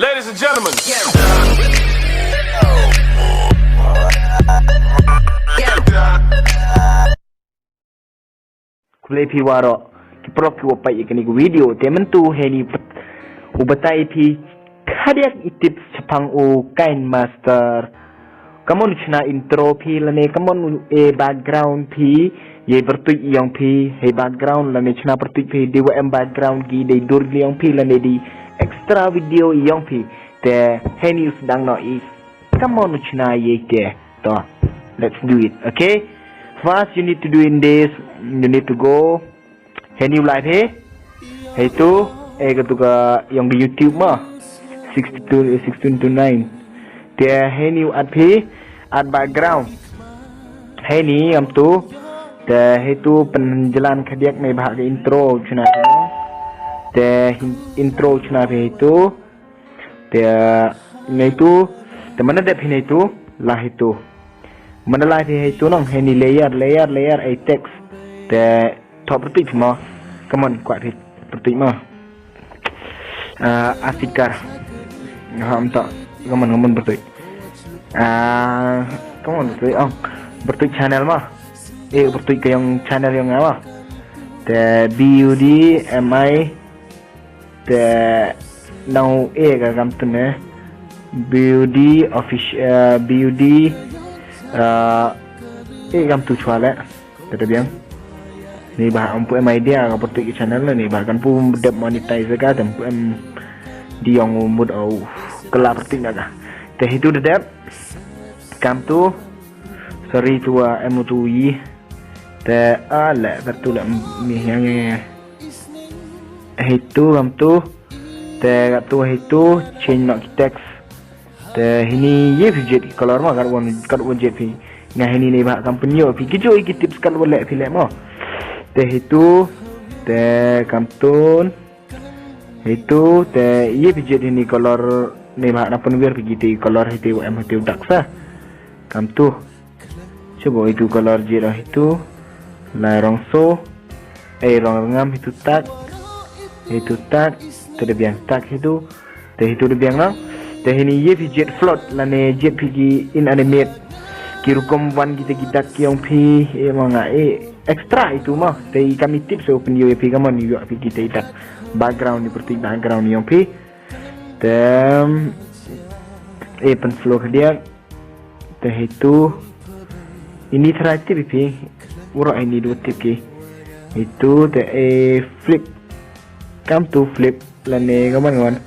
Ladies and gentlemen. Kulai pi waro kiprok ki wapai ikani ku video temen tu heni ubatai pi kadiak itip sepang u kain master kamu chna intro pi lane kamu background pi ye bertui yang pi he background lane chna bertui pi dewa background gi de dur yang pi lane di extra video yang pi te heni sedang no is kamu chna ye ke to let's do it, okay? First you need to do in this, you need to go New Live itu ketika yang di YouTube mah 16 to 9 dia new add background ni am tu dia itu penjalan kadiak mai bahag intro cuna dia intro cuna itu dia itu teman ada pin itu lah itu mana lah itu nong ini layer text the top pertik semua come on kuat pertik mah asikar ngam tak come on pertik come on pertik pertik channel mah pertik ke yang channel yang apa the BUDMI the now gam tu ne BUD official BUD gam tu cuala kita biang ni bah ampu idea ka pertik channel ni bahkan pun dap monetize ka dan pun di yang mud au kelap pertik ka teh itu dap kam tu sorry tua emutui te ala betul mi yang itu kam tu te tu itu change nak text te ini ye budget color mah kan budget fi nah ini ni bah company fi kijo iki tips kan boleh film mah teh itu teh kamtun itu teh ye budget ini color ni bah napun biar begitu color itu itu daksa kamtu coba itu color jira itu larong so rong ngam itu tak terbiang tak itu teh itu terbiang lah teh ini ye jet float lane jet pigi in animate kirukom wan kita yang pi emang extra itu mah teh kami tips open yo pi kamu ni yo pi kita itak background seperti background yang pi tem pen flow dia teh itu ini terakhir pi urang ini dua tip ki itu teh flip come to flip lane kawan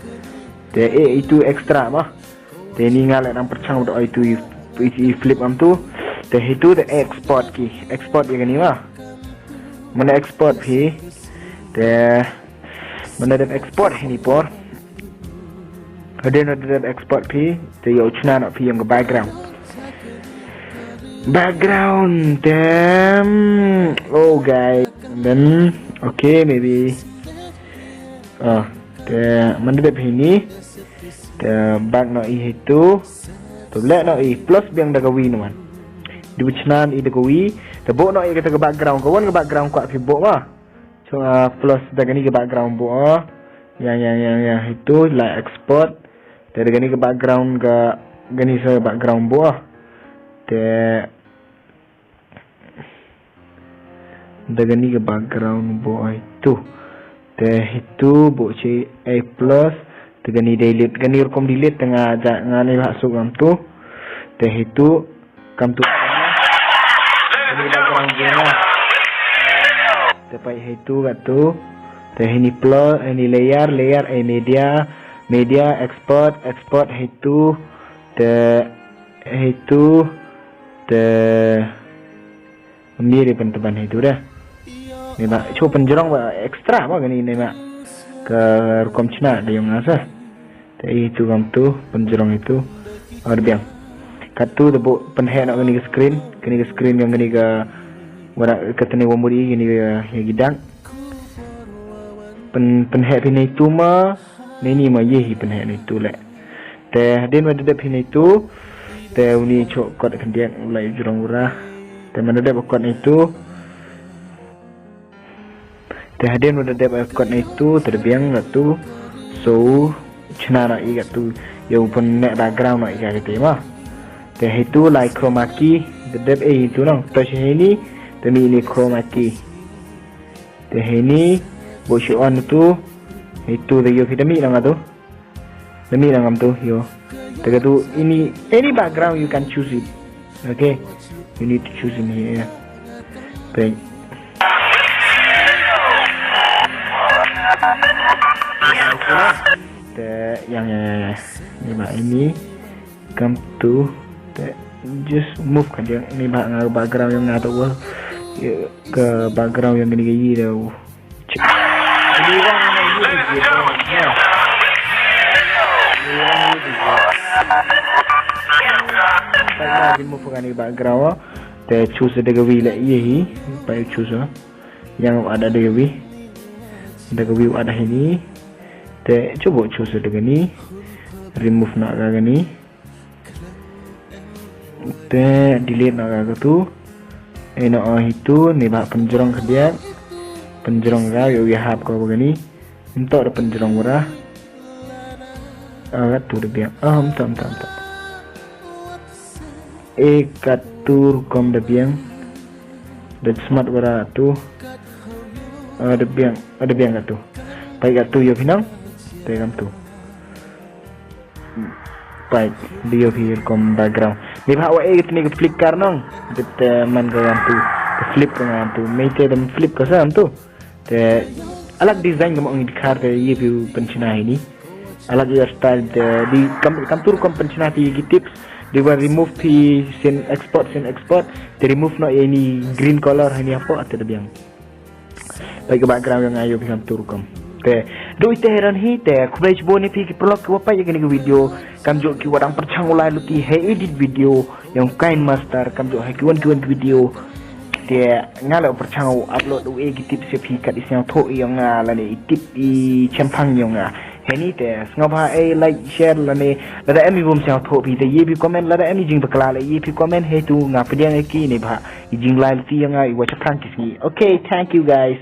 teh itu extra mah teh ni ngalah nang percang doa itu flip am tu teh itu teh export ya kan ni mah mana export pi teh mana ada export ini por ada export pi teh yo chuna nak pi yang ke background damn oh guys then okay maybe teh mana ada ini bag no itu tulen no plus biang dagawi naman di channel i dagawi tebo no kata ke background kawan ke background kuat fibo mah so plus dagani ke background bo yang itu lah export dari gani ke background ke gani se background bo dagani ke background bo itu itu bo c a plus tegani delete gani rekom delete tengah ngani masuk kam tu teh itu kam tu ini background dia tepai itu katu teh ini plus ini layer media export itu teh itu mirip teman itu dah ni mak cuba penjerong ekstra apa gani ni mak ke rekom cina ada yang ngasah itu kam tu penjerong itu ada biang katu debu penhe nak gani ke screen yang gani ke wara katene womuri gani ke gidang penhe pin itu mah ni mah ye penhe itu lek teh den ada pin itu teh uni cok kot kendiak mulai jurang urah teh mana ada kot itu teh den ada kot itu terbiang tu so chna na iga tu yo pun net background na iga gitu mah te itu like chroma key dedep itu nang to ini demi ini chroma key te ini bo show on tu itu de yo kita mi nang tu demi nang tu yo te tu ini any background you can choose it. Okay, you need to choose in here. Baik. Yang ini come to just move kan dia ini background yang nggak tahu ke background yang gini dah jadi orang remove kan background te choose the gawi la iya pai choose yang ada the gawi ada ini te coba choose dengan ni remove nak ke ni te delete nak ke tu nak itu ni bah penjerong ke dia penjerong ka yo ya hap ko begini untuk ada penjerong murah agak tu dia tam ekatur kom de biang dan smart bara tu ada biang kat tu baik kat tu yo pinang tegam tu baik dia hier kom background ni bawa ni flip karnong det man kan tu flip kan tu mete dem flip ka sam tu te alag design ngam ngi dikhar te ye view pencina ini alag ya style di kam tur kom pencina ti tips they will remove the scene export they remove no any green color ini apa atau ada yang baik background yang ayo bisa turkom te do ite heran hi te kubai boni pi ki prolog ko pa yagini video kamjo ki wadang perchang ulai luti he edit video yang kain master kamjo he kiwan video te ngalo perchang upload u e tip se pi kat isang tho yang ngala ni tip i champang yang heni te ngapa like share lane lada emi bum sa tho pi te ye bi comment lada emi jing bakla le ye pi comment he tu ngapa dia ki ni ba jing lai ti yang ai wa chapang kisni okay thank you guys.